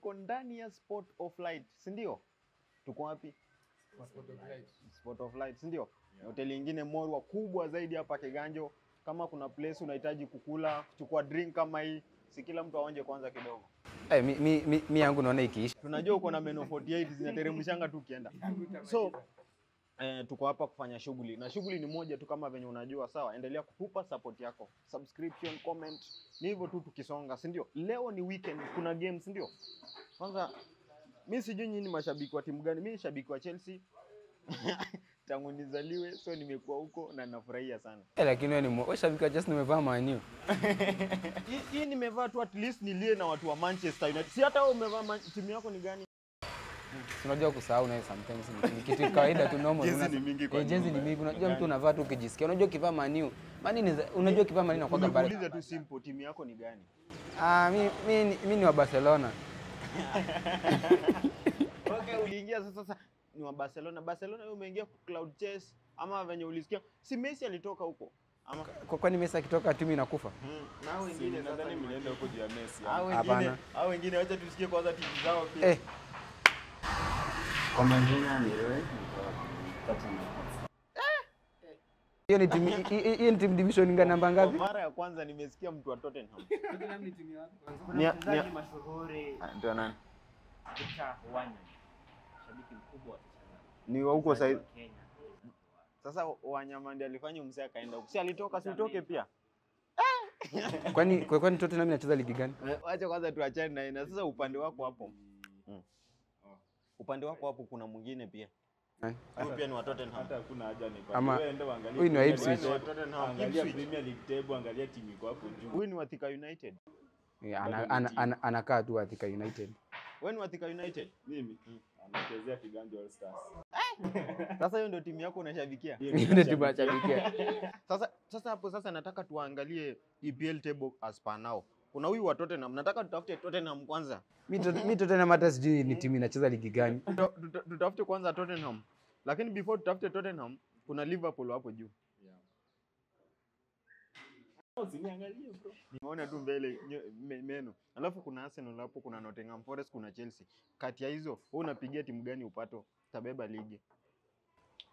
tuko ndani ya Spot of Light, si ndio? Tuko wapi? Spot of Light, si ndio? Hoteli nyingine morwa kubwa zaidi hapa Kiganjo. Kama kuna place unahitaji kukula, kuchukua drink kama hii, si kila mtu aonje kwanza kidogo. Mi yangu naona ikiisha. Tunajua uko na meno 48 zinateremshanga tu ukienda. So tuko hapa kufanya shughuli. Na shughuli ni moja tu kama venye unajua, sawa? Endelea kutupa support yako. Subscription, comment. Ni hivyo tu tukisonga, si ndio? Leo ni weekend, kuna games, si ndio? Kwanza mimi sijui nyinyi ni mashabiki wa timu gani. Mimi ni shabiki wa Chelsea. Tangu nizaliwe, so nimekuwa huko na nafurahia sana. Lakini wewe shabiki wa Chelsea, nimevaa Man U. Hii nimevaa tu at least nilie na watu wa Manchester United. Si hata wewe umevaa timu yako ni gani? Unajua kusahau na sometimes ni kitu kawaida tu normal. Jezi ni mingi kwa jezi ni mingi. Unajua mtu unavaa tu ukijisikia. Unajua kivaa Man U. Unajua kivaa Man U inakuwa bora. Niulize tu simple, timu yako ni gani? Mimi ni wa Barcelona. Okay, uliingia sasa ni wa Barcelona. Barcelona wewe umeingia Cloud Chase ama venye ulisikia? Si Messi alitoka huko. Ama kwani Messi akitoka timu inakufa? Na wengine nadhani mlienda huko juu ya Messi. Hapana. Hao wengine acha tusikie kwanza timu zao pia. Kwa majina ni wewe. Hiyo ni team division namba ngapi? Mara ya kwanza nimesikia mtu wa Tottenham. Tottenham ni timu yako. Kuna mchezaji mashuhuri ndio nani? Victor Wanyama. Shabiki mkubwa wa Tottenham. Ni wa huko sasa. Kenya. Sasa Wanyama ndiye alifanya mzee akaenda huko. Si alitoka, si utoke pia. Kwani Tottenham inacheza ligi gani? Acha kwanza tuachane na sasa upande wako hapo. Upande wako hapo kuna mwingine pia. Huyu pia ni wa Tottenham. Hata hakuna haja ni kwa wewe enda uangalie. Huyu ni wa Ipswich. Angalia Premier League table, angalia timu iko hapo juu. Huyu ni wa Thika United. Anakaa tu wa Thika United. Wewe ni wa Thika United? Mimi anachezea Kiganjo All Stars. Sasa hiyo ndio timu yako unashabikia? Hiyo ndio timu nashabikia. Sasa hapo nataka tuangalie EPL table as per now. Kuna huyu wa Tottenham. Nataka tutafute Tottenham kwanza. Mimi Tottenham hata sijui ni timu inacheza ligi gani. Tutafute kwanza Tottenham. Lakini before tutafute Tottenham, kuna Liverpool hapo juu. Usiniangalie bro. Nimeona tu mbele meno. Alafu kuna Arsenal hapo, kuna Nottingham Forest, kuna Chelsea. Kati ya hizo, wewe unapigia timu gani upato tabeba ligi?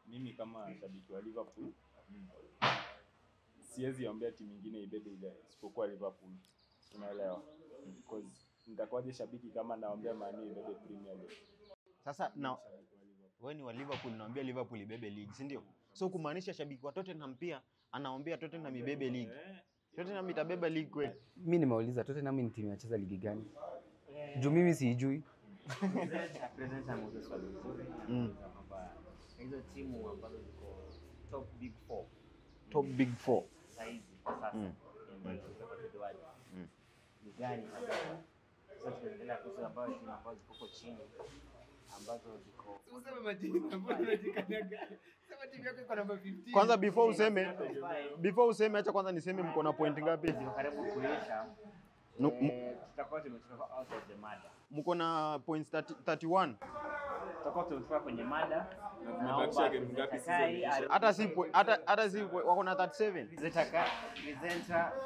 Mimi kama shabiki wa Liverpool, siwezi ombea timu nyingine ibebe ile isipokuwa Liverpool. Unaelewa? Because nitakuwaje shabiki kama naombea Man U ibebe Premier League. Sasa na wewe ni wa Liverpool, naambia Liverpool ibebe ligi, si ndio? So kumaanisha shabiki wa Tottenham pia anaombea Tottenham ibebe ligi. Tottenham itabeba ligi kweli? Mimi nimeuliza Tottenham ni timu inacheza ligi gani? Juu mimi siijui. Presence ya Moses wa vizuri. Hizo timu ambazo ziko top big 4. Top big 4. Saizi kwa sasa. Ni gani kabisa? Sasa tunaendelea kusema about timu ambazo ziko chini ambazo ziko. Useme majina ambayo unajikanyaga. Sema timu yako iko namba 15. Kwanza before useme acha kwanza niseme mko na point ngapi? Karibu kuisha. Tutakuwa tumetoka out of the mada. Mko na points 31. Tutakuwa tumetoka kwenye mada. Tumebakisha game ngapi season? Hata si wako na 37.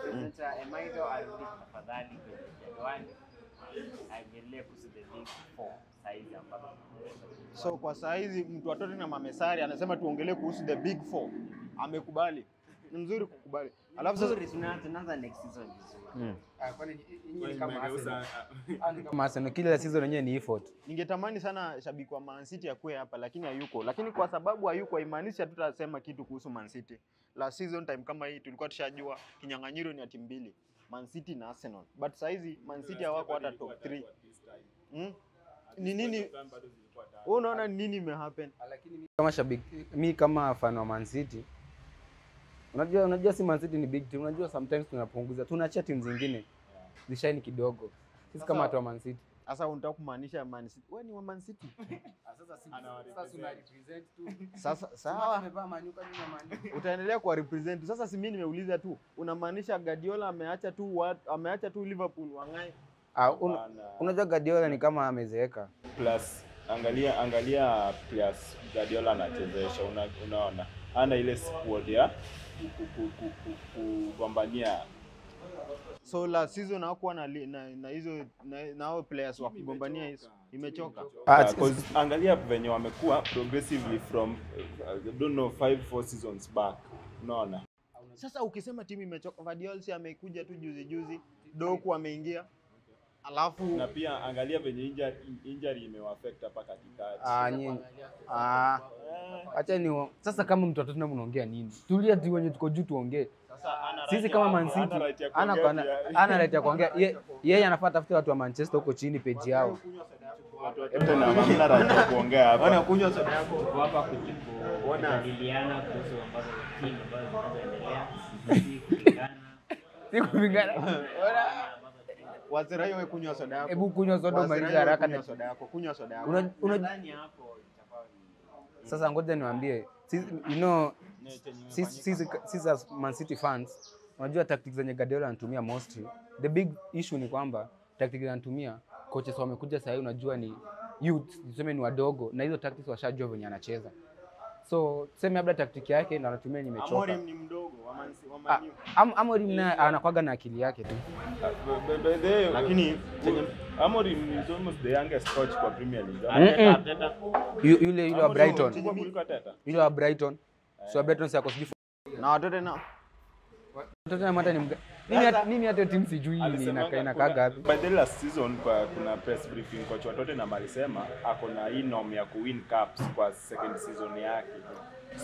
Presenter Emaido arudi tafadhali kwenye jadwali. Aendelee kuhusu the big 4 saizi ambazo. So kwa saa hizi mtu wa Tottenham amesari anasema tuongelee kuhusu the big 4. Amekubali. Ni mzuri kukubali. Alafu sasa tunaanza next season vizuri. Kwani nyinyi kama Arsenal. Kama Arsenal kila season yenyewe ni effort. Ningetamani sana shabiki wa Man City akue hapa lakini hayuko. Lakini kwa sababu hayuko haimaanishi tutasema kitu kuhusu Man City. La season time kama hii tulikuwa tushajua kinyang'anyiro ni ya timu mbili, Man City na Arsenal. But saa hizi Man City hawako hata top 3. Ni nini? Wewe unaona nini imehappen? Lakini kama shabiki, mimi kama fan wa Man City, unajua si Man City ni big team. Unajua sometimes tunapunguza, tunaacha timu zingine zishine kidogo. Sisi kama watu wa Man City. Sasa unataka kumaanisha Man City. Wewe ni wa Man City? Sasa una represent tu. Sasa sawa. Amevaa Man U kama Man U. Utaendelea kwa represent. Sasa si mimi nimeuliza tu. Unamaanisha Guardiola ameacha tu Liverpool wangae? Unajua Guardiola ni kama amezeeka. Plus angalia plus Guardiola anachezesha, unaona ana ile squad ya kugombania So la season hakuwa na hizo na hao players wa kugombania hizo imechoka. Because angalia venye wamekuwa progressively from I don't know 5-4 seasons back. Unaona? Sasa ukisema timu imechoka, Guardiola si amekuja tu juzi Doku ameingia. Alafu na pia angalia venye injury imewaffect hapa katikati. Acha ni sasa kama mtu atatu mnaongea nini? Tulia tu wenye tuko juu tuongee. Sisi kama Man City ana right ya kuongea. Yeye anafaa tafute watu wa Manchester huko chini page yao. Watu na mamla right ya kuongea hapa. Wana kunywa soda yako hapa kuona liliana kuhusu ambazo timu ambazo zinaendelea si kupingana. Wazirayo wewe kunywa soda yako. Hebu kunywa soda umalize haraka na soda yako. Kunywa soda yako. Unadhani hapo itakuwa sasa ngoja niwaambie. You know sisi as Man City fans unajua tactics zenye Guardiola anatumia mostly. The big issue ni kwamba tactics anatumia coaches wamekuja sasa hivi unajua ni youth, tuseme ni wadogo na hizo tactics washajua venye anacheza. So tuseme labda tactic yake ndio anatumia nimechoka. Amorim ni mdogo wa Man U. Amorim naye anakuaga na akili yake tu. Lakini Amorim is almost the youngest coach kwa Premier League. Yule wa Brighton. Yule wa Brighton. So Brighton si ako sijui. Na watoto na Tottenham hata ni mimi hata timu sijui inakaga wapi. By the last season kuna press briefing coach wa Tottenham alisema ako na hii norm ya kuwin cups kwa second season yake.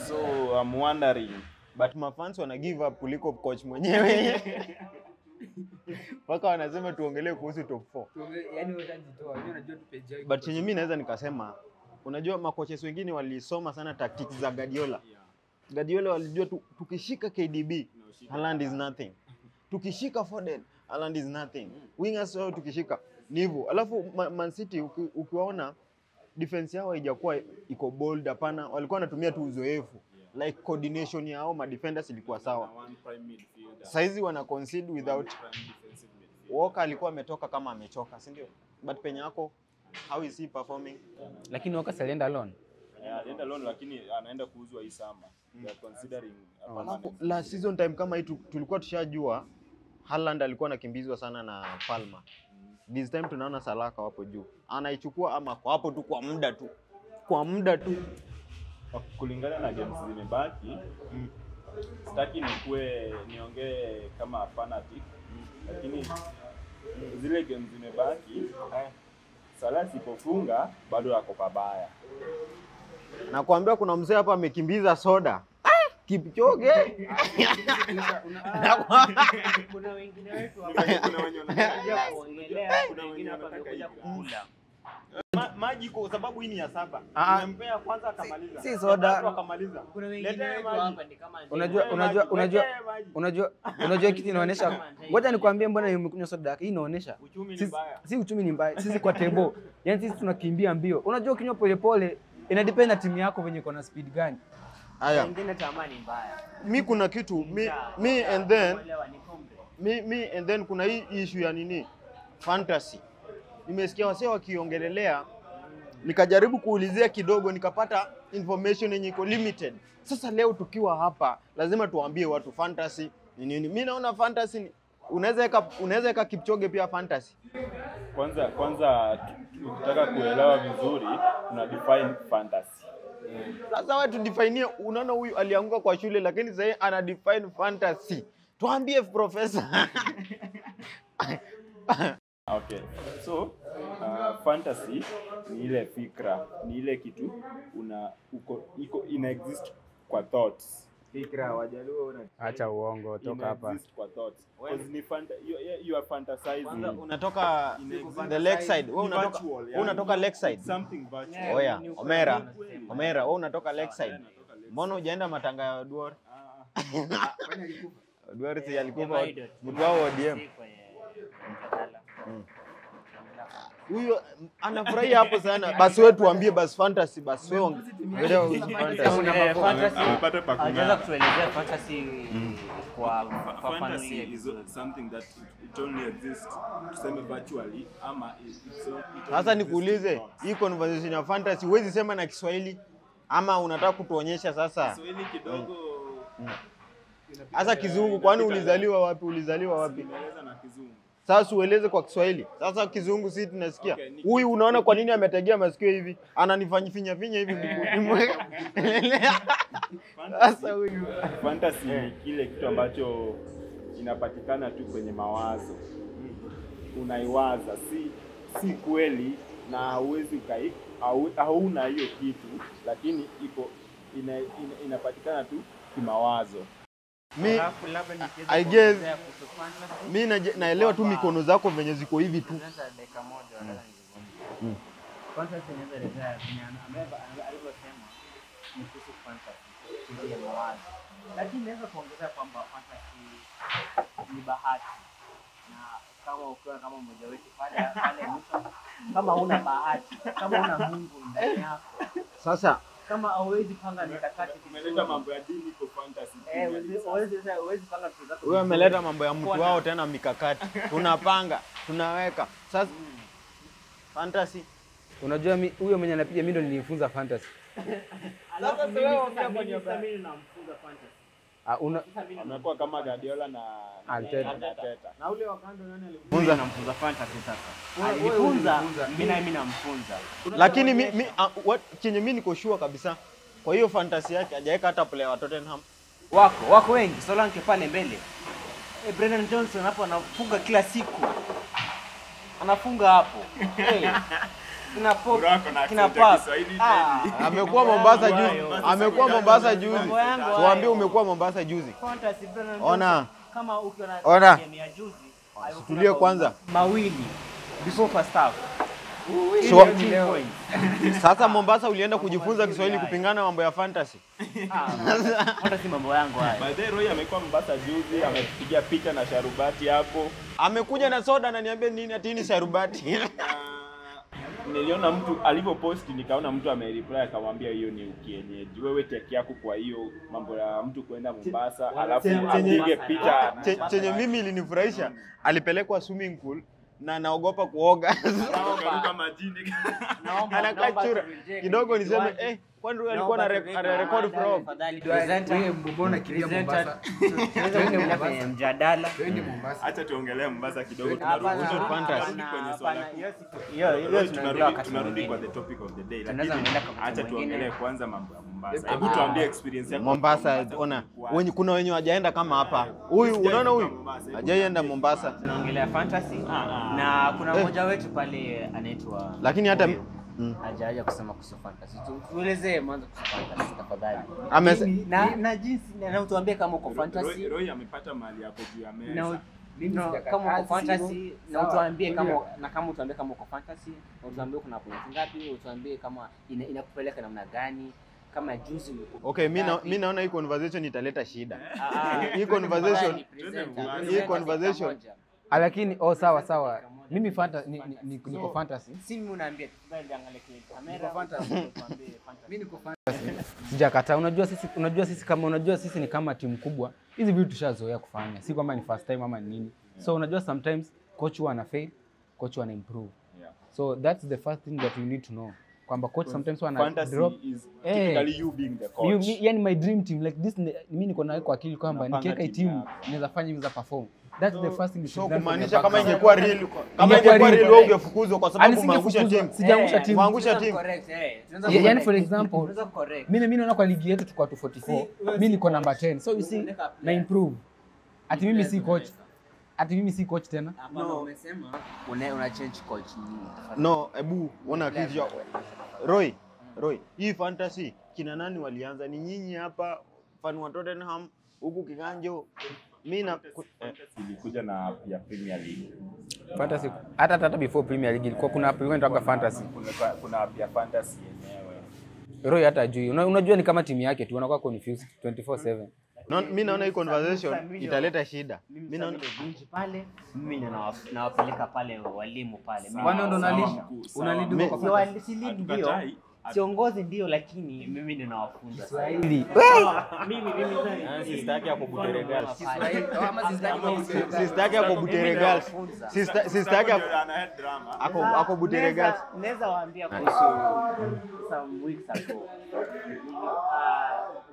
So I'm wondering but mafans wana give up kuliko coach mwenyewe. Waka wanasema tuongelee kuhusu top 4. Yaani watajitoa. Mimi najua tu page yao. But chenye mimi naweza nikasema unajua makoches wengine walisoma sana tactics za Guardiola. Guardiola walijua tukishika KDB, Haaland is nothing. Tukishika Foden, Haaland is nothing. Wingers wao tukishika ni hivyo. Alafu Man City ukiwaona defense yao haijakuwa iko bold hapana, walikuwa wanatumia tu uzoefu. Like coordination yao ma defenders ilikuwa sawa. Saizi wana concede without Walker alikuwa ametoka kama amechoka, si ndio? But penye yako how is he performing? Lakini Walker alienda alone. Alienda alone lakini anaenda kuuzwa hii summer. They are considering la season time kama hii tulikuwa tushajua Haaland alikuwa anakimbizwa sana na Palmer. This time tunaona Salah hapo juu. Anaichukua ama kwa hapo tu kwa muda tu. Kwa muda tu. Kulingana na games zimebaki, sitaki niongee kama fanatic, lakini zile games zimebaki, Salah sipofunga bado yako pabaya. Nakwambia kuna mzee hapa amekimbiza soda. Kipchoge. kuna wengine wetu hapa Kuna wenye wanataka kuongelea, kuna wengine hapa wamekuja kukula. Maji kwa sababu hii ni ya 7. Umempea kwanza akamaliza. Si soda. Akamaliza. Kuna wengine wetu hapa ni kama Unajua kitu inaonyesha. Ngoja nikwambie mbona umekunywa soda yake. Hii inaonyesha Uchumi ni mbaya. Si uchumi ni mbaya. Sisi kwa table. Yaani sisi tunakimbia mbio. Unajua ukinywa polepole ina depend na timu yako venye iko na speed gani. Haya. wengine tamaa ni mbaya. Mi kuna kitu me and then kuna hii issue ya nini? Fantasy. Nimesikia wasee wakiongelelea, nikajaribu kuulizia kidogo, nikapata information yenye iko limited. Sasa leo tukiwa hapa, lazima tuambie watu fantasy ni nini. Mimi naona fantasy unaweza eka Kipchoge pia fantasy. Kwanza ukitaka kuelewa vizuri, una define fantasy. Sasa wewe tudefine, unaona huyu alianguka kwa shule lakini sasa ana define fantasy. Tuambie professor. Okay. So, fantasy ni ile fikra, ni ile kitu ina exist kwa thoughts. Fikra wajaluo Acha uongo, toka hapa. Exist kwa thoughts. You are fantasizing. Unatoka the lake side. Wewe unatoka lake side. Something virtual. Oya, Omera, wewe unatoka lake side. Mbona hujaenda matanga ya Duor? Duor si alikuwa mtu wao ODM. Huyo anafurahia hapo sana. Basi wewe tuambie basi fantasy basi wewe Amepata pa Anaweza kutuelezea fantasy kwa fantasy is something that it only exists tuseme virtually ama Sasa nikuulize, hii conversation ya fantasy huwezi sema na Kiswahili ama unataka kutuonyesha sasa? Kiswahili kidogo Sasa kizungu kwani ulizaliwa wapi? Nimeeleza na kizungu. Sasa ueleze kwa Kiswahili. Sasa kizungu si tunasikia. Huyu unaona kwa nini ametegea masikio hivi? Ananifinya hivi mguu. Sasa huyu Fantasy ni kile kitu ambacho inapatikana tu kwenye mawazo. Unaiwaza si kweli na hauwezi hauna hiyo kitu, lakini inapatikana tu kimawazo. I guess mimi naelewa tu mikono zako venye ziko hivi tu. Dakika moja fantasy inaweza rejea alivyosema ni kuhusu fantasy ya mawazo, lakini naweza kuongezea kwamba fantasy ni bahati, na kama ukiwa kama mmoja wetu pale mwisho, kama una bahati, kama una Mungu ndani yako, Sasa kama hauwezi panga mikakati, Umeleta mambo ya dini kwa fantasy. hauwezi panga vitu zako. wewe ameleta mambo ya mtu wao tena mikakati. Tunapanga, tunaweka. Sasa fantasy. Unajua huyo mwenye anapiga mimi ndo nilifunza fantasy. Alafu wewe ongea kwa nyota, mimi namfunza fantasy. Amekuwa kama Guardiola na Arteta. Na ule wakando nani Funza namfunza fantasy sasa. Alifunza mimi namfunza. Lakini chenye mimi niko sure kabisa. Kwa hiyo fantasy yake hajaweka hata player wa Tottenham. Wako wengi. Solanke pale mbele. Brendan Johnson hapo anafunga kila siku. Anafunga hapo. Kina pop. Amekuwa Mombasa juzi. Tuambie umekuwa Mombasa juzi. Fantasy Brendan Ona. Johnson kama ukiwa na game ya juzi. Tulie kwanza. Mawili before first half. So, sasa Mombasa ulienda kujifunza Kiswahili kupingana mambo ya fantasy. Fantasy mambo yangu haya. By the way, Roy amekuwa Mombasa juzi, amepiga picha na Sharubati hapo. Amekuja na soda na niambie nini ati ni Sharubati. Niliona mtu alivyopost, nikaona mtu amereply akamwambia hiyo ni ukienyeji. Wewe take yako kwa hiyo mambo ya mtu kwenda Mombasa alafu apige picha. Chenye mimi ilinifurahisha, alipelekwa swimming pool na naogopa kuoga. Naoga majini. Anakaa chura. Kidogo niseme kwani huyu alikuwa na record pro. Wewe mbona kimbia Mombasa? Tunaweza kwenye mjadala. Twende Mombasa. Acha tuongelee Mombasa kidogo, Hapana, tunarudi hapana, kwenye swala. Tunarudi kwa the topic of the day. Tunaweza Lakini kwenda kwa acha kitu tuongelee kingine. kwanza mambo ya Mombasa. Hebu tuambie experience yako. Mombasa, ona, kuna wenye hawajaenda kama hapa. Huyu unaona huyu? Hajaenda Mombasa. Tunaongelea fantasy na kuna mmoja wetu pale anaitwa, Lakini hata hajaja kusema kuhusu fantasy. Tuelezee mwanzo kuhusu fantasy tafadhali. Na jinsi na utuambie kama uko fantasy. Roy amepata mali yako juu ya meza. No, kama uko fantasy na utuambie kama utuambie kama uko fantasy, na utuambie kuna points ngapi, utuambie kama inakupeleka namna gani, kama juzi umekuwa. Okay, mimi naona hii conversation italeta shida. Hii conversation Lakini sawa. Mimi niko fantasy. Si mimi unaambia tafadhali angalia kamera. Niko fantasy tuambie fantasy. Mimi niko fantasy. Sijakataa. Unajua sisi ni kama timu kubwa. Hizi vitu tushazoea kufanya. Si kwamba ni first time ama nini. So unajua sometimes coach wana fail, coach wana improve. So that's the first thing that you need to know. Kwamba coach sometimes wana drop. Is typically you being the coach. Yani my dream team like this, mimi niko na kwa akili kwamba nikiweka hii timu inaweza fanya hivi za perform. That's the first thing you should so kumaanisha kama ingekuwa real wewe ungefukuzwa kwa sababu umeangusha timu. Sijaangusha timu. Umeangusha timu. Yani for example, mimi naona kwa ligi yetu tuko 244. Mimi niko number 10. So you see na improve. Ati mimi si coach tena. No, umesema una change coach nini? No, ebu ona kitu yako. Roy, hii fantasy kina nani walianza? Ni nyinyi hapa fan wa Tottenham huku Kiganjo. Mimi na ilikuja na ya Premier League. Fantasy hata before Premier League ilikuwa kuna app inaitwa fantasy. Kuna app ya fantasy yenyewe. Roy hata ajui. Unajua ni kama timu yake tu wanakuwa confused 24/7. Mimi naona hii conversation italeta shida. Mimi naona pale, mimi nawapeleka pale walimu pale. Kwani ndo unalid kwa ndio. Siongozi ndio, lakini mimi ndio nawafunza Kiswahili. Mimi sister yake yako Butere Girls. Sister yake yako Butere Girls. Sister yake ana drama. Ako Butere Girls. Naweza waambia kuhusu some weeks ago.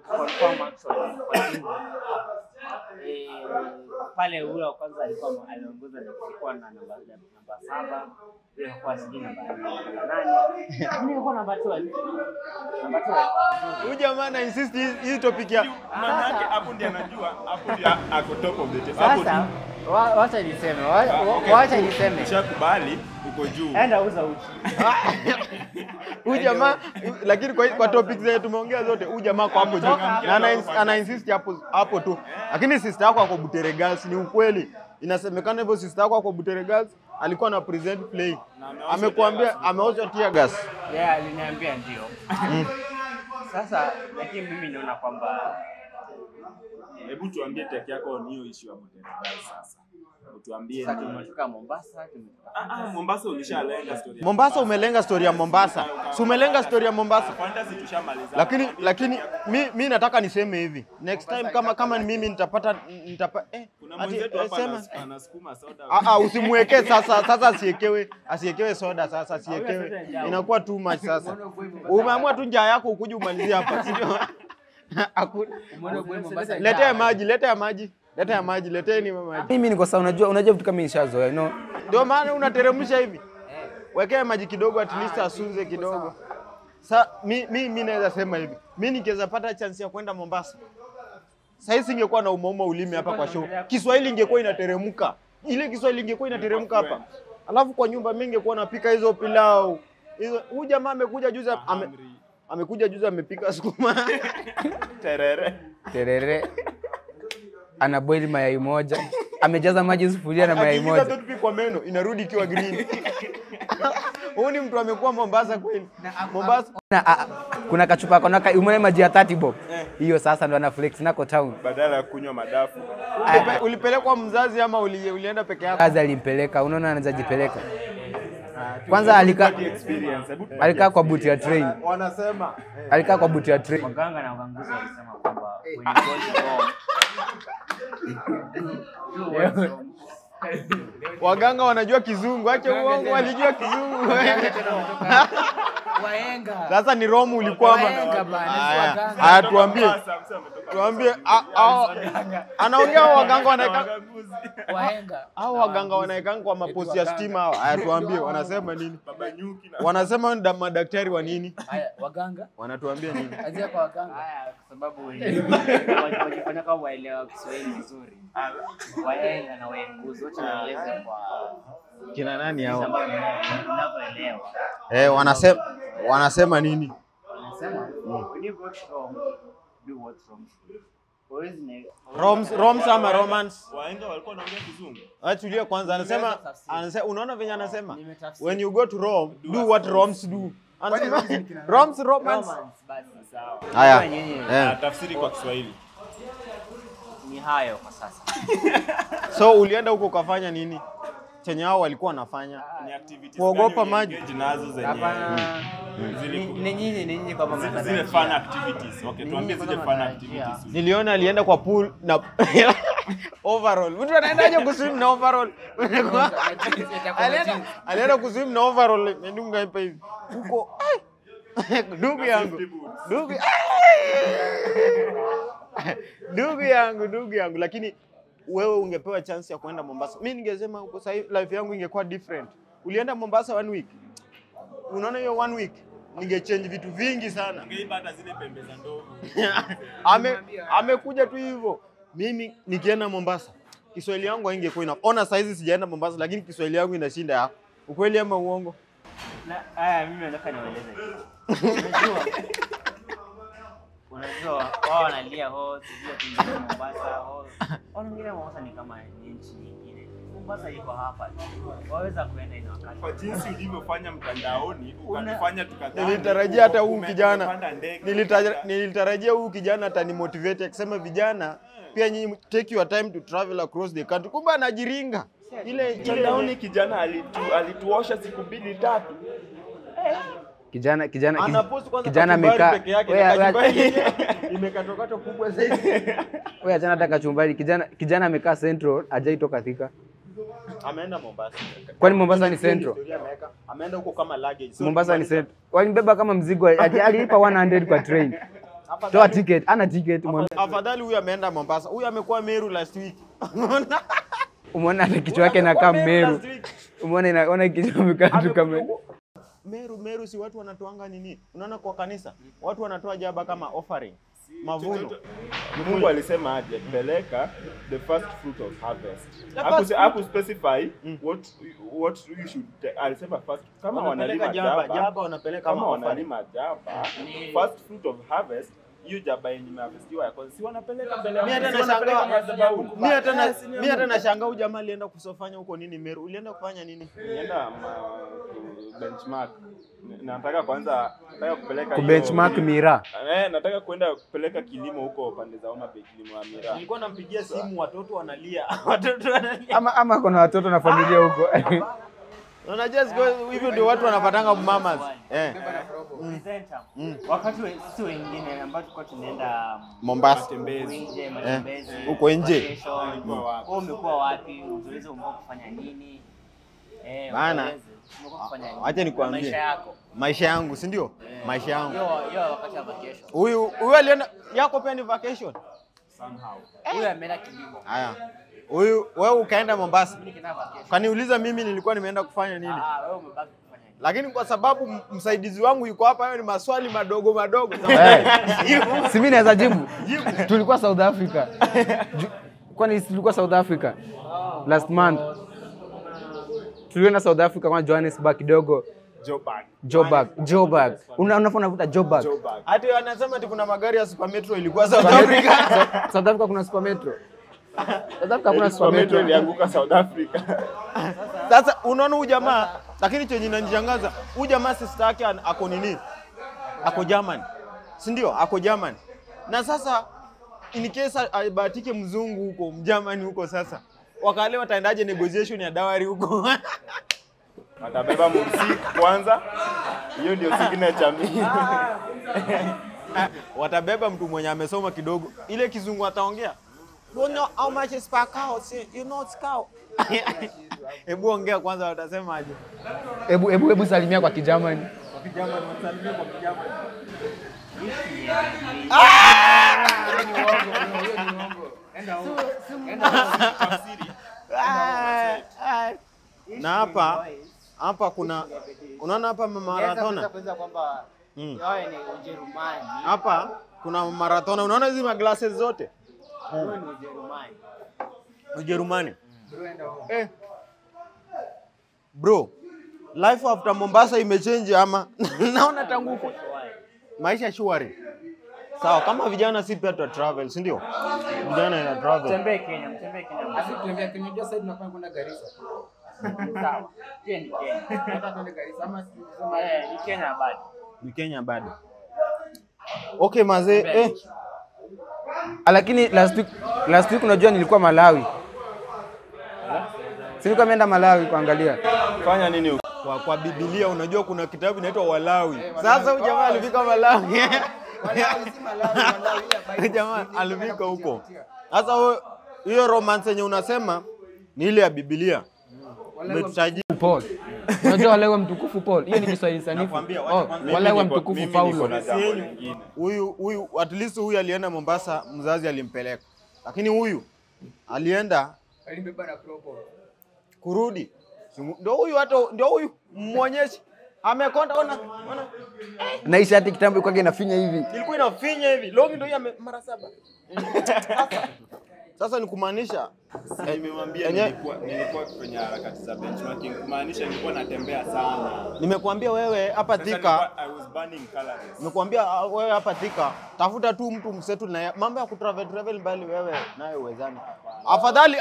Confirm actually. pale ule wa kwanza alikuwa aliongoza na kulikuwa na namba 7, ile kwa sijui namba 8. Nilikuwa namba 12. Namba 12. Huyu jamaa ana insist hii topic ya maana yake hapo ndiye anajua, hapo ndiye ako top of the table. Sasa wacha niseme, wacha niseme. Ushakubali uko juu. Enda uza uchi. huyu jamaa, lakini kwa topic zetu tumeongea zote, huyu jamaa kwa hapo juu na ana insist hapo tu. Lakini sister yako ako Butere Girls, ni ukweli. Inasemekana hivyo, sister yako ako Butere Girls alikuwa na present play. Amekuambia ameosha tear gas. Aliniambia ndio. Sasa lakini mimi naona kwamba Hebu tuambie take yako on hiyo issue ya Butere Girls sasa. Tuambie sasa tumetoka Mombasa, Mombasa ulishalenga story. Mombasa umelenga story ya Mombasa. Si umelenga story ya Mombasa. Fantasy tushamaliza. Lakini mimi nataka niseme hivi. Next time kama ni mimi nitapata kuna mwenzetu hapa anasukuma soda. Usimwekee sasa asiekewe soda sasa asiekewe. Inakuwa too much sasa. Umeamua tu njaa yako ukuje umalizie hapa, sio? Leta maji. Leteni maji. Mimi niko sawa, unajua vitu kama nishazoea, you know. Ndio maana unateremsha hivi. Wekea maji kidogo, at least asunze kidogo. Sasa mimi naweza sema hivi. Mimi nikiweza pata chance ya kwenda Mombasa, sasa singekuwa na umauma ulimi hapa kwa show. Kiswahili ingekuwa inateremka. Ile Kiswahili ingekuwa inateremka hapa. Alafu kwa nyumba mimi ningekuwa napika hizo pilau. Huyu jamaa amekuja juzi amepika sukuma. Terere. Ana boil mayai moja. Amejaza maji sufuria na mayai moja. Akiingiza tu kwa meno inarudi ikiwa green. Huyu ni mtu amekuwa Mombasa kweli. Mombasa. Kuna kachupa konaka umeona maji ya 30 bob. Hiyo sasa ndo ana flex nako town. Badala ya kunywa madafu. Ulipelekwa mzazi ama ulienda peke yako? Kazi alimpeleka, unaona anajipeleka. Kwanza alikaa kwa buti ya train. Wanasema Alikaa kwa buti ya train. waganga na waganguzi walisema kwamba when you go to home waganga wanajua Kizungu, acha uongo, walijua Kizungu. Wahenga. Sasa ni Rome ulikuwa haya, tuambie anaongea waganga wanaeka Wahenga. hao waganga wanaeka kwa maposti ya stima hao. Haya, tuambie wanasema nini? Wanasema ni madaktari wa nini? Haya, waganga Wanatuambia nini? azia kwa waganga. haya kwa sababu wajifanya kama waelewa Kiswahili vizuri. Wahenga na waenguzi wote wanaeleza kwa Kina nani hao? unavyoelewa. Wanasema nini? Wanasema when you go to home, do what's wrong. Roms ama romance? Wahenga walikuwa wanaongea Kizungu. Tulia kwanza, anasema unaona venye anasema when you go to Rome, do what Roms do. Anasema Roms romance. Basi sawa. Haya. Tafsiri kwa Kiswahili. Ni hayo kwa sasa. So ulienda huko ukafanya nini? Chenye hao walikuwa wanafanya. Ni activities. Kuogopa maji. Nazo zenye. Ni nyinyi kwa mama. Zile fun activities. Okay, tuambie zile fun activities. Niliona alienda kwa pool na overall. Mtu anaendaje kuswim na overall? Alienda kuswim na overall. Ndunga hapa hivi. Huko ndugu yangu, lakini wewe ungepewa chance ya kwenda Mombasa. Mimi ningesema huko sasa life yangu ingekuwa different. Ulienda Mombasa 1 week. Unaona hiyo 1 week ningechange vitu vingi sana. Ungeiba hata zile pembe za ndovu. Amekuja tu hivyo. Mimi nikienda Mombasa, Kiswahili yangu haingekuwa inaona saizi sijaenda Mombasa, lakini Kiswahili yangu inashinda yako. Ukweli ama uongo? Mimi nataka niwaeleze unajua wao wanalia sijui Mombasa wanaongelea Mombasa ni kama nchi nyingine. Mombasa iko hapa. Waweza kuenda ina wakati. Kwa jinsi ulivyofanya mtandaoni ukafanya tukadhani. Nilitarajia hata huyu kijana. Nilitarajia huyu kijana atanimotivate akisema vijana pia nyinyi take your time to travel across the country. Kumbe anajiringa. Ile Mtandaoni kijana alituosha siku 2-3. Kijana amekaa imekatokata kubwa zaidi. Wewe jana hata kachumbari kijana amekaa Central hajaitoka Thika. Ameenda Mombasa. Kwani Mombasa ni Central? Ameenda huko kama luggage. Mombasa ni Central. Walinibeba kama mzigo, alilipa 100 kwa train. Toa ticket, ana ticket. Afadhali huyu ameenda Mombasa. Huyu amekuwa Meru last week. Umeona hata kichwa yake na kama Meru. Umeona inaona kichwa amekaa tu kama Meru si watu wanatoanga nini? Unaona kwa kanisa watu wanatoa jaba kama offering. Mavuno. Mungu alisema aje peleka the first fruit of harvest. Haku specify what you should alisema first kama wanalima jaba wanapeleka kama wanalima jaba first fruit of harvest hiyo jaba yenye imeharvestiwa yako si wanapeleka mbele ya mimi hata nashangaa huyu jamaa alienda kusofanya huko nini Meru. Ulienda kufanya nini? Nilienda benchmark. Nataka kupeleka benchmark Mira. Nataka kwenda kupeleka kilimo huko pande za Homa Bay, kilimo ya Mira. Nilikuwa nampigia simu watoto wanalia. Ama kuna watoto na familia huko. Unajua hivyo ndio watu wanapatanga mamas. Wakati sisi wengine ambao tulikuwa tunaenda Mombasa matembezi huko nje. Wewe umekuwa wapi? Uzoezi umekuwa kufanya nini? Bana, acha nikwambie. Maisha yangu, si ndio? Maisha yangu. Hiyo wakati wa vacation. Huyu alienda yako pia ni vacation. Somehow. Huyu ameenda kilimo. Haya. Huyu wewe ukaenda Mombasa. Kaniuliza mimi nilikuwa nimeenda kufanya nini? Wewe umebaki kufanya nini? Lakini kwa sababu msaidizi wangu yuko hapa, hayo ni maswali madogo. Si mimi naweza jibu. Tulikuwa South Africa. Kwani tulikuwa South Africa last month. Tulienda South Africa kwa Johannesburg kidogo. Joburg. Unafanya vuta Joburg. Hadi wanasema ati kuna magari ya Super Metro ilikuwa South Africa. South Africa kuna Super Metro. South Africa kuna Super Metro ilianguka South Africa. Sasa unaona huyu jamaa, lakini chenye inanishangaza, huyu jamaa sister yake ako nini? Ako German. Si ndio? Ako German. Na sasa in case abahatike mzungu huko, Mjermani huko sasa. Wakale wataendaje negotiation ya dawari huko? Watabeba muziki kwanza. Hiyo ndio signature mimi. Watabeba mtu mwenye amesoma kidogo. Ile kizungu ataongea. You know how much is per cow? You know it's cow. Hebu ongea kwanza watasema aje? Hebu salimia kwa Kijamani. Kwa Kijamani wasalimia kwa Kijamani. Na hapa kuna unaona hapa marathona kwamba yao ni Ujerumani. Hapa kuna marathona, unaona hizi maglasses zote Ni Ujerumani. Ujerumani. Bro, life after Mombasa imechange ama? Naona tangu huko maisha shwari. Sawa, kama vijana si pia tu travel, si ndio? Vijana ina travel. Mtembee Kenya. Asitembea Kenya ndio side tunafanya kwenda Garissa. Sawa. Pia ni Kenya. Hata twende Garissa ama Ni Kenya bado. Ni Kenya bado. Okay mazee, Lakini last week unajua nilikuwa Malawi. Nilikuwa nimeenda Malawi kuangalia. Fanya nini kwa Biblia unajua kuna kitabu inaitwa Walawi. Sasa huyu jamaa alifika Malawi. Malawi si Malawi. Jamaa alifika huko. Sasa hiyo romance yenye unasema ni ile ya Biblia. Umetutajia Paul. Unajua walewa mtukufu Paul. Hiyo ni Kiswahili sanifu. Walewa mtukufu Paulo. Huyu at least huyu alienda Mombasa, mzazi alimpeleka. Lakini huyu alienda Alibeba na propo. Kurudi. Ndio huyu muonyeshe. Amekonda ona. Na hii shati kitambo ilikuwa inafinya hivi. Ilikuwa inafinya hivi. Longi ndio mara 7. Sasa ni kumaanisha nimemwambia nilikuwa kwenye harakati za benchmarking. Kumaanisha nilikuwa natembea sana. Nimekuambia wewe hapa Thika. I was burning calories. Nimekuambia wewe hapa Thika, tafuta tu mtu msetu na mambo ya kutravel mbali wewe nayo uwezani.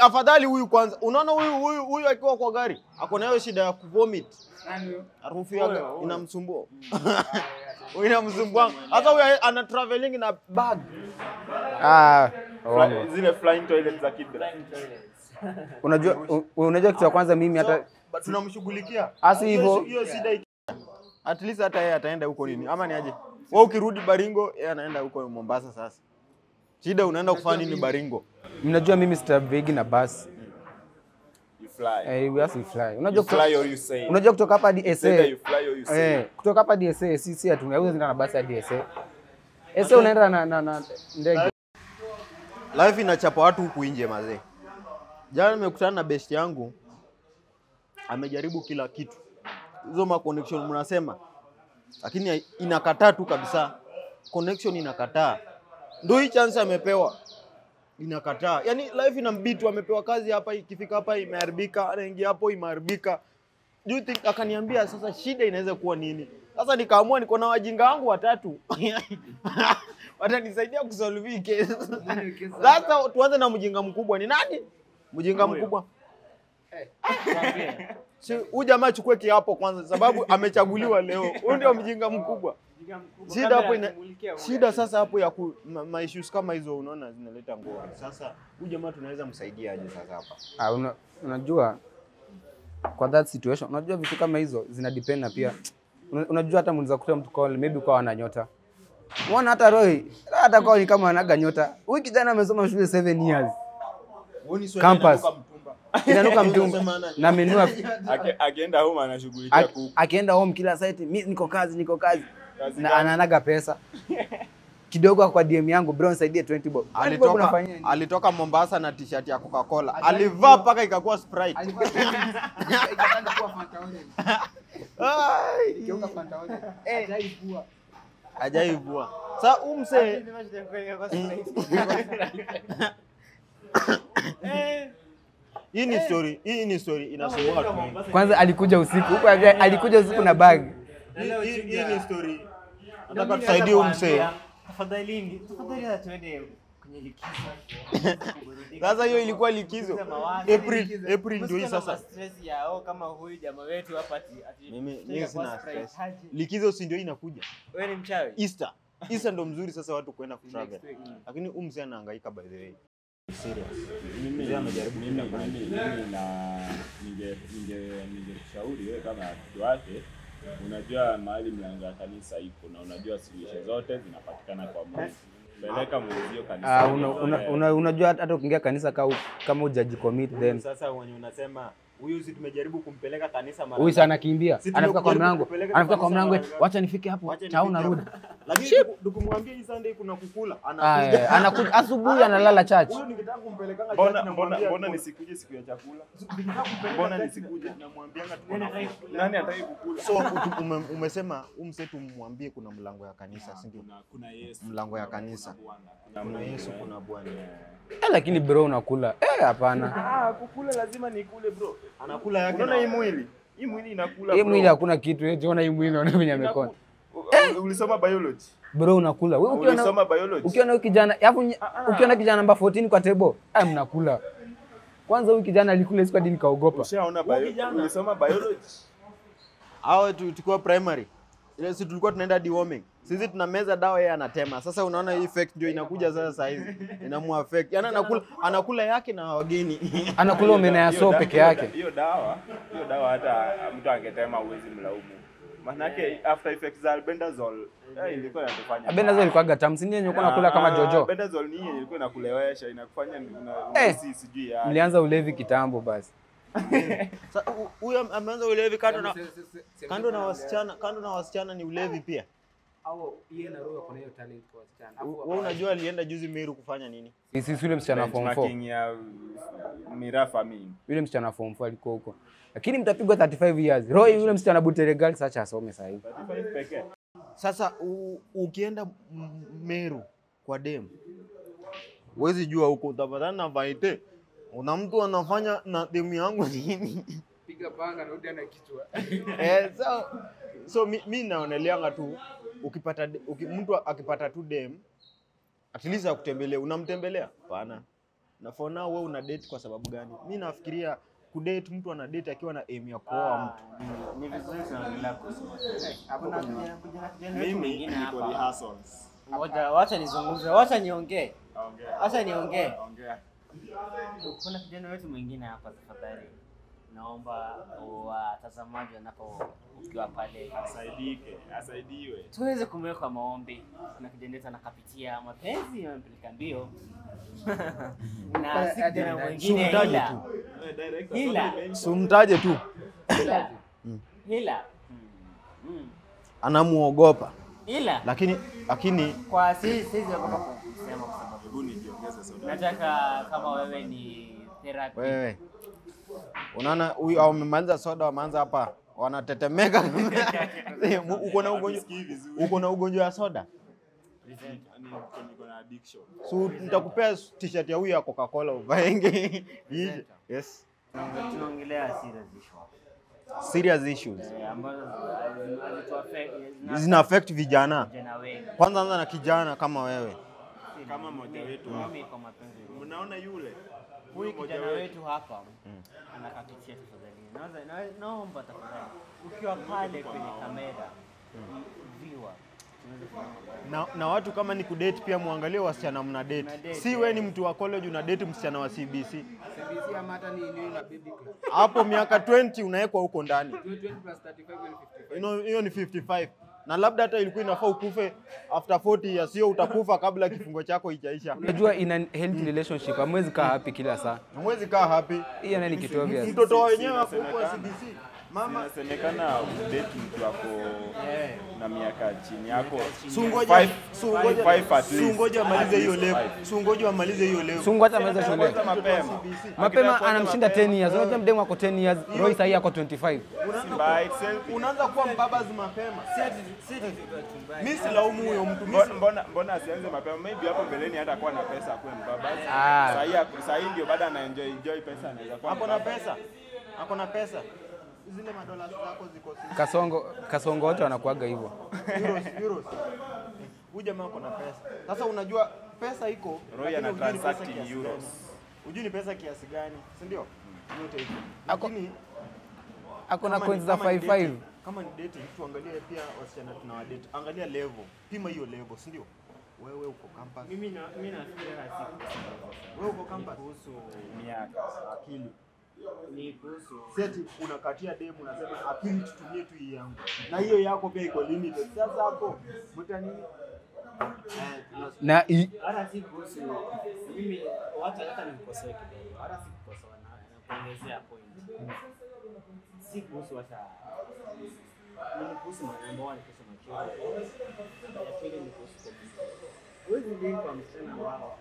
Afadhali huyu kwanza. Unaona huyu akiwa kwa gari, ako nayo shida ya kuvomit. Nani huyo? Harufu yake inamsumbua. Inamsumbua. Hata huyu ana traveling na bag. Zile flying toilets za Kibra. Unajua kitu cha kwanza mimi hata tunamshughulikia. Asi hivyo. Hiyo shida at least hata yeye ataenda huko nini? Ama ni aje? Wewe ukirudi Baringo, yeye anaenda huko Mombasa sasa. Shida unaenda kufanya nini Baringo? Mnajua mimi sitabegi na bus. You fly. We have to fly. You fly or you say. Unajua kutoka hapa hadi SA. You fly or you say. Kutoka hapa hadi SA si hatuwezi kwenda na basi hadi SA. SA unaenda na ndege. Life inachapa watu huku nje mazee. Jana nimekutana na best yangu. Amejaribu kila kitu. Hizo ma connection mnasema. Lakini inakataa tu kabisa. Connection inakataa. Ndio hii chance amepewa. Inakataa. Yaani life inambidi amepewa kazi hapa, ikifika hapa imeharibika, anaingia hapo imeharibika. Do you think akaniambia sasa shida inaweza kuwa nini? Sasa nikaamua niko na wajinga wangu watatu. Watanisaidia kusolve hii case. Sasa tuanze na mjinga mkubwa. Ni nani? Mjinga mkubwa. Si huyu jamaa achukue kiapo kwanza sababu amechaguliwa leo. Huyu ndio mjinga mkubwa. Shida hapo shida sasa hapo ya ma issues kama hizo unaona zinaleta ngori. Sasa huyu jamaa tunaweza msaidia aje sasa hapa? Unajua kwa that situation, unajua vitu kama hizo zina depend na pia unajua hata mnaweza kuta mtu call maybe kwa ana nyota. Unaona hata Roy, hata kwa ni kama anaga nyota. Huyu kijana amesoma shule 7 years. Campus. Inanuka mtumba na amenua akienda home anashughulikia kuku. Akienda home kila site, mimi niko kazi. Na ananaga pesa. Kidogo kwa DM yangu bro nisaidie 20 bob. Alitoka Mombasa na t-shirt ya Coca-Cola. Alivaa paka ikakuwa Sprite. Ikatanga kuwa Fanta Orange. Ikioka Fanta Orange. Ajaibua. Sasa umse Hii ni story inasumbua watu wengi. Kwanza alikuja usiku. Huko alikuja usiku na bag. Hii ni story. Nataka tusaidie umse. Tafadhali tuende kwenye likizo. Sasa hiyo ilikuwa likizo. April ndio hii sasa. Stress ya kama huyu jamaa wetu hapa ati mimi sina stress. Likizo si ndio inakuja. Wewe ni mchawi. Easter ndo mzuri sasa watu kwenda kutravel. Lakini umse anahangaika by the way. Serious. Mimi amejaribu ningeshauri wewe kama mtu wake, unajua mahali mlango wa kanisa iko na unajua suluhisho zote zinapatikana kwa Mungu. Peleka mwenzio kanisa. Unajua hata ukiingia kanisa kama hujaji commit then. Sasa wenye unasema huyu si tumejaribu kumpeleka kanisa mara. Huyu sana kimbia. Anafika kwa mlango, acha nifike hapo, chao narudi. Lakini tukumwambia hii Sunday kuna kukula. Anakuja asubuhi analala church. Huyu nikitaka kumpelekanga church mbona nisikuje siku ya chakula? Mbona nisikuje? Namwambianga nani hataki kukula. So umesema umsetu mwambie kuna mlango ya kanisa, si ndio? Kuna Yesu. Mlango ya kanisa. Kuna Yesu, kuna Bwana. Lakini bro unakula. Hapana. Kukula lazima nikule bro. Anakula yake. Unaona hii mwili? Hii mwili inakula bro. Hii mwili hakuna kitu. Unaona hii mwili unaona venye amekona. Ulisoma biology? Bro unakula. Wewe ulisoma biology? Ukiona kijana, ukiona kijana namba 14 kwa table, mnakula. Kwanza huyu kijana alikula siku hadi nikaogopa. Ushaona biology? Ulisoma biology? Hao tulikuwa primary. Ile sisi tulikuwa tunaenda deworming. Sisi tunameza dawa yeye anatema. Sasa unaona hii effect ndio inakuja sasa hizi. Inamu affect. Yaani anakula yake na wageni. Anakula omena ya so peke yake. Hiyo dawa hata mtu angetema uwezi mlaumu. Maana yake after effects za albendazole ilikuwa inatufanya. Albendazole ilikuwa gatam, si ndio ilikuwa nakula kama jojo. Albendazole ni ilikuwa inakulewesha, inakufanya unahisi sijui ya. Mlianza ulevi kitambo basi. Huyo ameanza ulevi kando na wasichana ni ulevi pia. Au yeye na roho kuna hiyo talent kwa wasichana. Wewe unajua alienda juzi Meru kufanya nini? Sisi yule msichana form 4. ya mirafa mimi. Yule msichana form 4 alikuwa huko. Lakini mtapigwa 35 years. Roho yule msichana Butere girl sasa asome sasa hivi. 35 pekee. Sasa ukienda Meru kwa dem. Huwezi jua huko utapatana na vaite. Una mtu anafanya na demu yangu nini? Piga panga rudi ana kichwa. So mimi naoneleanga tu mtu akipata tu dem at least akutembelea, unamtembelea? Hapana. Na for now wewe una date kwa sababu gani? Mimi nafikiria kudate mtu ana date akiwa na aim ya kuoa mtu. Ni vizuri sana bila kusema. Hakuna Mimi niko rehearsals. Wacha nizungumze, wacha niongee. Ongea. Kuna kijana wetu mwingine hapa tafadhali. Naomba watazamaji ukiwa pale asaidiwe. Tuweze kumweka maombi. Kuna kijana wetu anakapitia mapenzi yamempeleka mbio. Na si kijana mwingine Sumtaje tu. Hila. Anamuogopa. Lakini kwa sisi naomba kusema kwa sababu nijiongeze sauti. Nataka kama wewe ni Therapy. Wewe. Unaona huyu au umemaliza soda wameanza hapa wanatetemeka. Uko na ugonjwa wa soda? Niko na addiction. So nitakupea t-shirt ya huyu ya Coca-Cola uvaenge. Yes. Tunaongelea serious issue. Serious issues. Ambazo Zina affect vijana. vijana wengi. Kwanza anza na kijana kama wewe. Kama mmoja wetu Mimi kwa mapenzi. Mnaona yule? Huyu kijana wetu hapa anakapitia tafadhali. Naomba tafadhali. Ukiwa pale kwenye kamera, viewer Na watu kama ni kudate pia muangalie wasichana mna date. Si wewe ni mtu wa college una date msichana wa CBC. CBC ama hata ni na baby class. Hapo miaka 20 unawekwa huko ndani. 20 plus 35 ni 55. Hiyo ni 55. Na labda hata ilikuwa inafaa ukufe after 40 years, sio utakufa kabla kifungo chako ijaisha. Unajua in a healthy relationship hamwezi kaa happy kila saa. Hamwezi kaa happy. Hii nani kitu obvious. Mtoto wenyewe wako huko CBC. Mama Inasemekana date mtu wako na miaka chini yako. Sungoja amalize hiyo level. Sungoja amalize hiyo level. Sungu hata ameweza shule. Mapema Akitaka anamshinda 10 years. Unajua mdemu ako 10 years, Roy sahi ako 25. Unaanza kuwa mbabazi mapema. Mimi silaumu huyo mtu. Mbona asianze mapema? Maybe hapo mbeleni hata kuwa na pesa akuwe mbabazi. Sahi ndio baada ana enjoy pesa anaweza kuwa. Hapo na pesa. Zile madola zako ziko Kasongo wote wanakuaga hivyo. Euros. Huyu jamaa ako na pesa. Sasa unajua pesa iko, Roy ana transact in euros. Hujui ni pesa kiasi gani, si ndio? Yote hivi. Ako- Lakini Ako na kama coins ni- za kama ni 55. dating- Kama ni dating, tuangalie pia wasichana tunawadate. Angalia level. Pima hiyo level, si ndio? Wewe uko campus. Mimi nafikiri Wewe uko campus. kuhusu Miaka. Akili. ni kuhusu Seti unakatia demu unasema akili tutumie tu hii yangu. Na hiyo yako pia iko limited. Sasa hapo mtanini? Na hata si kuhusu mimi hata nikosoe kidogo. Hata si kukosoa na kuongezea point. Si kuhusu hata ni kuhusu mambo wale kuhusu macho. Ya pili ni kuhusu wewe ndio kwa msichana wao.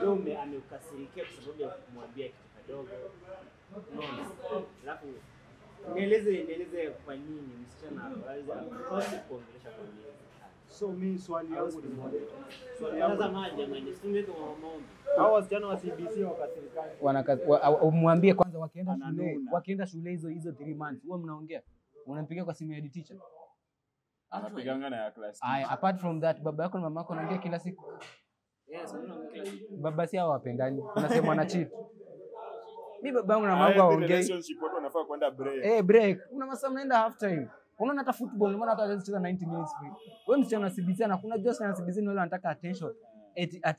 Leo amekasirikia kwa sababu ya kumwambia kitu kidogo. Alafu nieleze kwa nini msichana anaweza kuongelesha kwa nini. So mimi swali yangu ni moja. Swali Kwanza yangu maji jamani, situmie kama maombi. hao wasichana wa CBC wakasirikana. umwambie kwanza wakienda shule hizo 3 months. Wewe mnaongea. Unampigia kwa simu ya teacher. Anapigana na ya class. Aya, apart from that, baba yako na mama yako wanaongea kila siku. Yes, unaongea. Baba si hao wapendani. Unasema wana cheat. Mimi baba yangu na mama yangu waongei. Relationship watu wanafaa kwenda break. Break. Kuna masaa mnaenda half time. Unaona hata football, unaona hata hawezi cheza 90 minutes free. Wewe msichana na CBC na kuna Jose na CBC ni wale wanataka attention.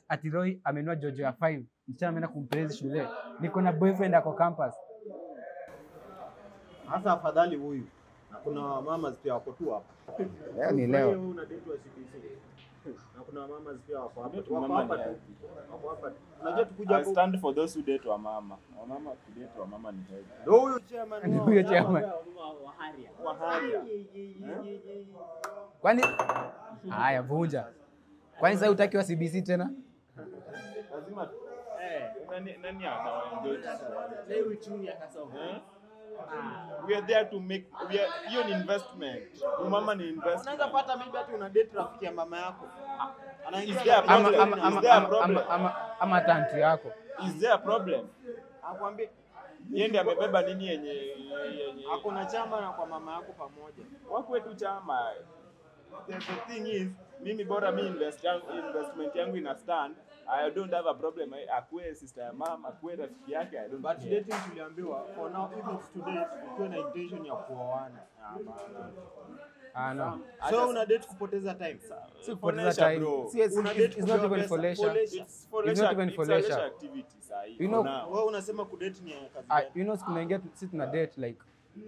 Ati Roy amenua Jojo ya 5. Msichana ameenda kumpraise shule. Niko na boyfriend ako campus. Hasa afadhali huyu. Na kuna mama pia wako tu hapa. Ni leo. Wewe una date wa CBC. Na kuna mama pia wako hapa. Wako Mama hapa ni tu. happy. Wako hapa. Unajua tukuja I hapo. stand for those who date wa mama. Wamama kudate wa mama ni heavy. Ndio huyo chairman. Ndio huyo chairman. Wa haria. Waharia. Kwani haya vunja. Kwani sasa utaki wa CBC tena? Lazima nani anaenjoy Leo uchumi akasoma. we are there to make hiyo ni investment. Mama ni investment. Unaweza pata maybe hata una date rafiki ya mama yako. Is there a problem? Ama tanti yako. Is there a problem? Akwambie Yeye ndiye amebeba nini yenye ako na chama na kwa mama yako pamoja. wako wetu chama. The thing is mimi bora mi investment yangu ina stand. I don't have a problem. Akue sister ya mama, akue rafiki yake, I don't But care. dating tuliambiwa for now if it's to date ukiwa na intention ya kuoana. No. So una date kupoteza time. Si kupoteza leisure, time. bro. Una date It's not kupewa even pesa, for leisure. It's for It's not even for leisure. activity sahi. You know, Wewe unasema kudate ni ya kazi gani? you know siku naingia si tuna date like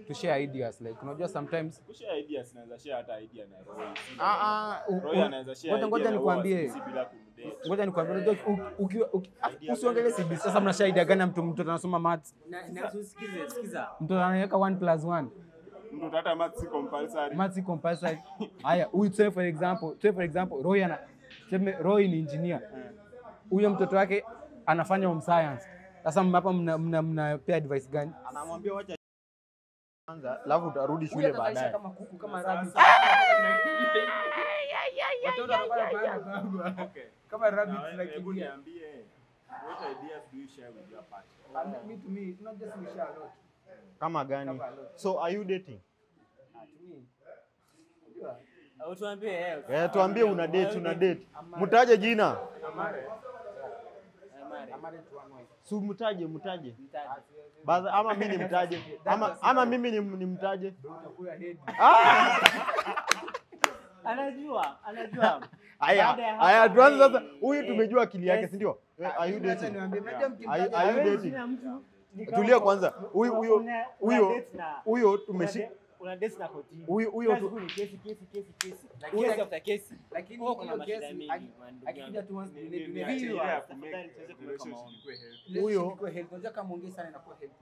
to share ideas like unajua sometimes Kushare ideas naweza share hata idea na Roy. Roy anaweza share idea. ngoja na nikwambie. huwa si bila kumdate. Ngoja nikwambie unajua usiongelee CBC. Sasa mnashare idea gani mtoto anasoma maths? Na sikiza. Mtoto anaweka 1+1. Mtu hata maths si compulsory. Maths iko compulsory. Haya, huyu tuseme for example Roy ni engineer. Huyo mtoto wake anafanya home science. Sasa hapa mnapea advice gani? Anamwambia wacha kwanza, alafu utarudi shule baadaye. Kama kuku kama rabbit. Watoto wanapanda baba. Kama rabbit Hebu niambie, what ideas do you share with your partner? to me, not just we share a lot. Kama gani? So are you dating? Au tuambie Tuambie una date. Mtaje jina. Su mtaje. Baza ama mimi nimtaje. Ama mimi nimtaje. Anajua. Haya tuanze sasa. Huyu tumejua akili yake, si ndio? Are you dating? Are you dating? Tulia kwanza. Huyo tumeshika. Una date na kotini. Huyo ni kesi. Lakini after kesi. Lakini kuna mashida mingi. akija tu once dunia Huyo unajua kama ongea sana inakuwa help.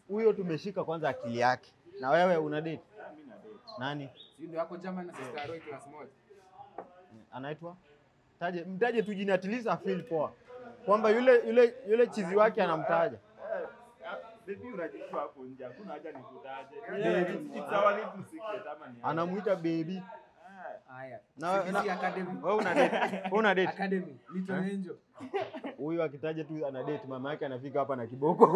huyo tumeshika kwanza akili yake. Na wewe una date? Mimi na date. Nani? Ndio yako German na sister Roy class moja. Anaitwa? Mtaje tu jina, at least afeel poa. Kwamba yule chizi wake anamtaja. Baby unajua hapo nje, hakuna haja nikutaje. It's our little secret ama ni. Anamuita baby. Haya. Na academy. wewe una date? Academy. Little Angel. Huyu akitaja tu ana date, mama yake anafika hapa na kiboko.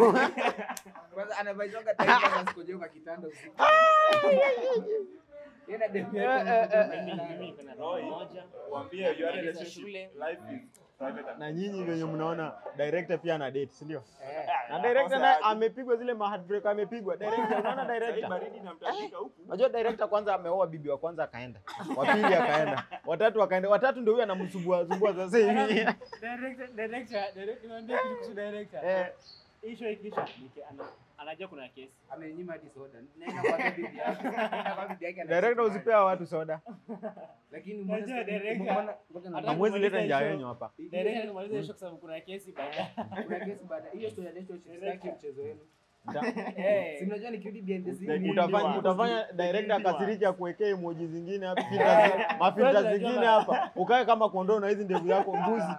Kwanza anavaizoga taifa za sikojeo kwa kitanda usiku. Yena demu yake Mimi kuna roho moja. Waambie your relationship life is private. Na nyinyi venye mnaona director pia ana date, si ndio? Na director naye amepigwa zile heartbreak, amepigwa. Director unaona director? Baridi namtandika huku. Unajua director kwanza ameoa bibi wa kwanza akaenda. Wa pili akaenda. Watatu akaenda. Watatu ndio huyu anamsumbua sasa hivi. Director niambia kitu kuhusu director. Isho ikisha anajua kuna kesi. amenyima hadi soda. Naenda kwa bibi yake. Kwa bibi yake. Director usipea watu soda. Lakini Unajua director Hamwezi leta njaa yenu hapa. director kumaliza isho kwa sababu kuna kesi baada. Kuna kesi baada. Hiyo story ya relationship yake mchezo wenu. Eh. Si mnajua nikirudi behind the scene. Utafanya director akasirike akuwekee emoji zingine hapa, mafilter zingine hapa. Ukae kama kondoo na hizi ndevu yako mbuzi.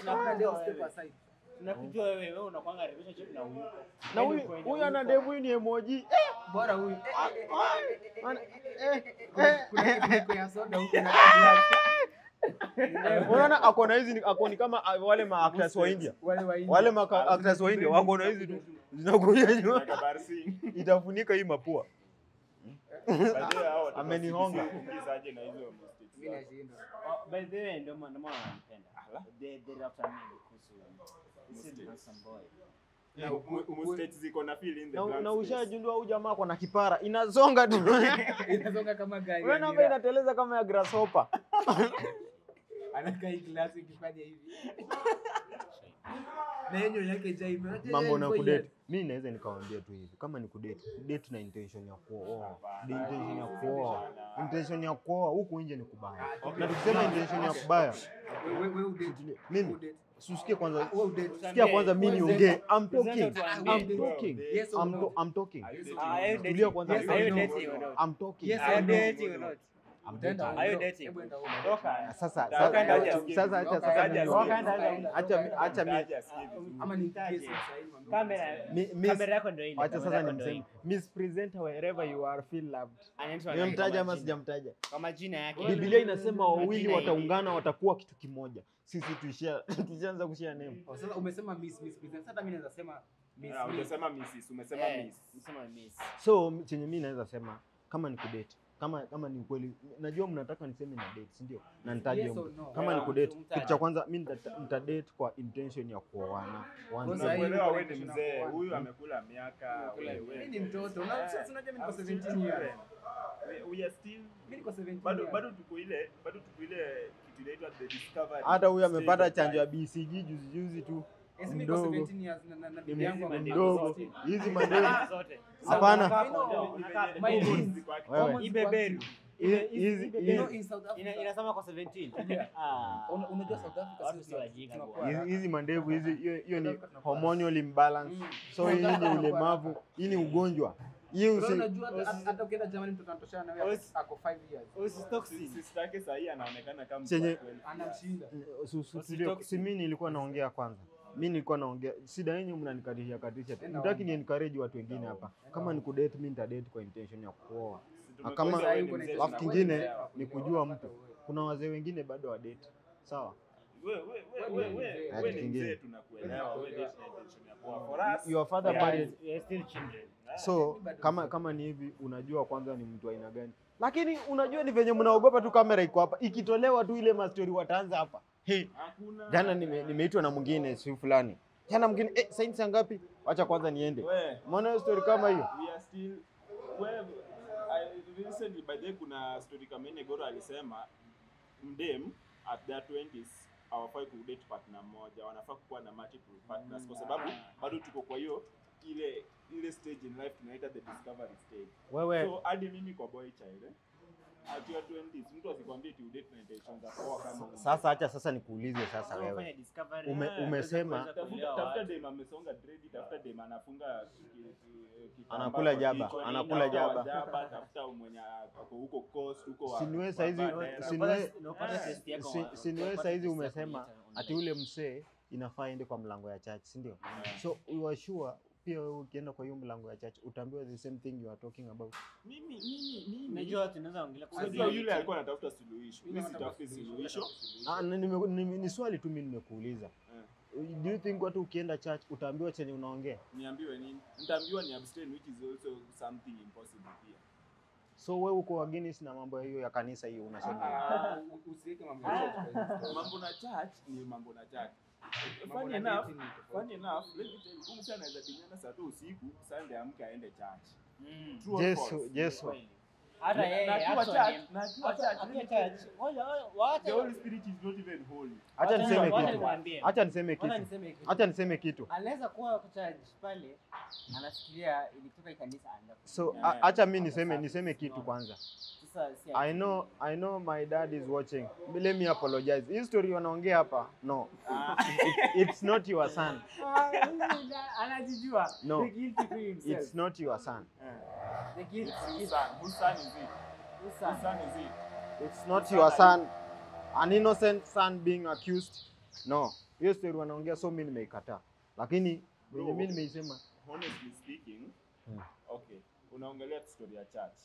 Kama ndio step aside. Nakujua wewe unakuanga relationship na huyu. Na huyu ana ndevu, huyu ni emoji. Bora huyu. Kuna kifuniko ya soda huko na unaona ako ni kama wale ma actors wa India. Wale ma actors wa India wako na hizi tu zinakuja juu. Itafunika hii mapua. Amenihonga. mimi nashinda. By the way ndio maana wanapenda. They after me kuhusu. This is handsome boy. Umustate ziko na feel in the blank. Na ushajundua huyu jamaa kwa na kipara inazonga tu. Inazonga kama gari. Wewe namba inateleza kama ya grasshopper. Anakaa hii glasi ukifanya hivi. Na yenyo yake jaibe. Mambo na kudate. Mimi naweza nikawaambia tu hivi, kama ni kudate na intention ya kuoa. Intention ya kuoa huko nje ni kubaya. Na tukisema intention ya kubaya, Wewe udate. mimi usikie kwanza. Wewe udate. Sikia kwanza mimi niongee. I'm talking. Yes or no? I'm talking. Are you Tulia kwanza. Yes or Are you no? dating or not? I'm talking. Yes Are you or no? dating or not? I'm Utaenda dating. Are you dating? Hebu enda huko. Toka. Sasa Ama ni kesi sahihi. Kamera yako ndio ile. acha sasa nimseme. Miss Presenter wherever you are, feel loved. Anaitwa Nimemtaja ama sijamtaja? kwa majina yake. Biblia inasema wawili wataungana watakuwa kitu kimoja. Sisi tuishaanza kushare name. Sasa umesema miss present. Sasa mimi naweza sema miss. Umesema Mrs. Umesema Miss. Msema miss. So chenye mimi naweza sema kama ni kudate, kama ni ukweli, najua mnataka niseme na date, si ndio? Na nitaje Yes or no? kama ni kudate, kitu cha kwanza mimi nitadate kwa intention ya kuoana. Unaelewa wewe ni mzee, huyu amekula miaka, Mimi wewe ni mtoto. Unajua mimi niko 17 years. we are still Mimi niko 17 bado years. tuko ile kitu inaitwa the discovery. Hata huyu amepata stage. chanjo ya BCG juzi tu. Yes, mimi niko Mdogo. 17 years na bibi yangu Ni amekuwa mdogo. 16. Hizi mandevu. Zote. Hapana. My jeans. Wewe. Ibeberu. Hizi You know in South Africa. Inasema kwa 17. Unajua South Africa Watu sisi si wajinga tunakuwa- hizi mandevu hizi, hiyo ni hormonal imbalance. So hii ni ulemavu, hii ni ugonjwa. hiyo Unajua hata ukienda Germany mtoto anatoshana na wewe ako 5 years. Sister yake sasa hii anaonekana kama Chenye- Anamshinda. si mimi nilikuwa naongea kwanza. Mimi nilikuwa naongea, shida yenu mnanikatisha. Mtaki ni encourage watu wengine hapa. Kama ni kudate mimi nitadate kwa intention ya kuoa. Kama alafu kingine ni kujua mtu. Kuna wazee wengine bado wa date. Sawa? wewe ni mzee tunakuelewa, wewe date na intention ya kuoa. For us Your father married. We are still children. So kama ni hivi, unajua kwanza ni mtu aina gani. Lakini unajua ni venye mnaogopa tu, kamera iko hapa. Ikitolewa tu ile mastori wataanza hapa. Hey, hakuna jana nimeitwa na mwingine si fulani. Jana mwingine sainsi ngapi? Acha kwanza niende. Mbona story kama hiyo? We are still recently by the way, kuna story kama ile Goro alisema mdem at their 20s hawafai kudate partner mmoja, wanafaa kuwa na multiple partners kwa sababu bado tuko kwa hiyo ile stage in life tunaita the discovery stage. Wewe So hadi mimi kwa boy child at your 20s mtu asikwambie tu date na intentions za kuoa kama sasa, acha sasa nikuulize sasa wewe. Unafanya discovery. Umesema tafuta dem amesonga dread, tafuta dem anafunga Anakula jaba, anakula jaba. Tafuta mwenye ako huko coast huko. Siniwe saizi Unapata test yako. siniwe saizi umesema ati ule msee inafaa ende kwa mlango ya church, si ndio? So you are sure pia wewe ukienda kwa hiyo mlango ya church utaambiwa the same thing you are talking about. Mimi Unajua tunaweza ongelea kwa unajua yule alikuwa anatafuta suluhisho. Mimi sitafuti suluhisho. Ni swali tu mimi nimekuuliza. Do you think watu ukienda church utaambiwa chenye unaongea? Niambiwe nini? Nitaambiwa ni abstain, which is also something impossible pia. So wewe uko against na mambo hiyo ya kanisa hiyo unasema? Usiweke mambo ya church. Mambo na church ni mambo na church. Funny enough, let me tell you, mtu anaweza dinyana saa 2 usiku, Sunday amke aende church. True or false? Yesu. hata yeye Na akiwa hata church, ni- na akiwa hata- church, akiwa church. Wacha the Holy Spirit is not even holy. Acha niseme wacha kitu. niwaambie. Acha niseme Wacha kitu. niseme kitu. Acha niseme kitu. Anaweza kuwa kwa church pale anafikiria ilitoka kanisa anaenda. So acha mimi niseme kitu kwanza. Sasa si I know my dad is watching. Let me apologize. Hii story wanaongea hapa. No. It's not your son. anajijua. No. The guilty to himself. It's not your son. The guilty. Whose son is it? Whose son is it? It's not your son. An innocent son being accused. No. Hiyo story wanaongea, so mimi nimeikataa. Lakini mimi nimeisema. Honestly speaking, okay, unaongelea story ya church.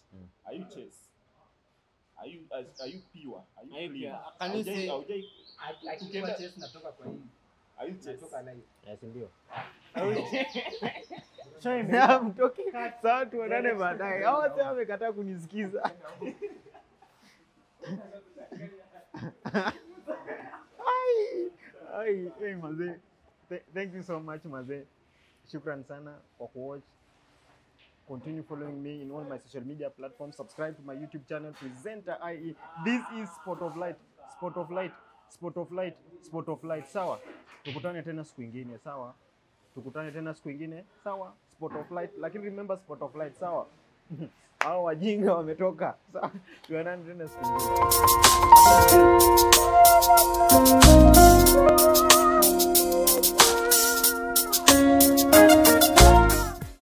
Are you chaste? Are you pure? Are you clean? Can you say- Akiwa chest natoka kwa hii. Are you chaste? Natoka live. Yes, ndio. Show him. Na mtoke sasa tuonane baadaye. Hao wote wamekataa kunisikiza. Hey mazee. Thank you so much mazee. Shukran sana kwa kuwatch. Continue following me in all my social media platforms. Subscribe to my YouTube channel, Presenter IE. This is Sport of Light. Sport of Light. Sport of Light. Sport of Light. Sawa. Tukutane tena siku ingine. Sawa. Tukutane tena siku ingine. Sawa. Sport of Light. Lakini remember Sport of Light. Sawa. Hao wajinga wametoka. Sawa. Tuonane tena siku ingine.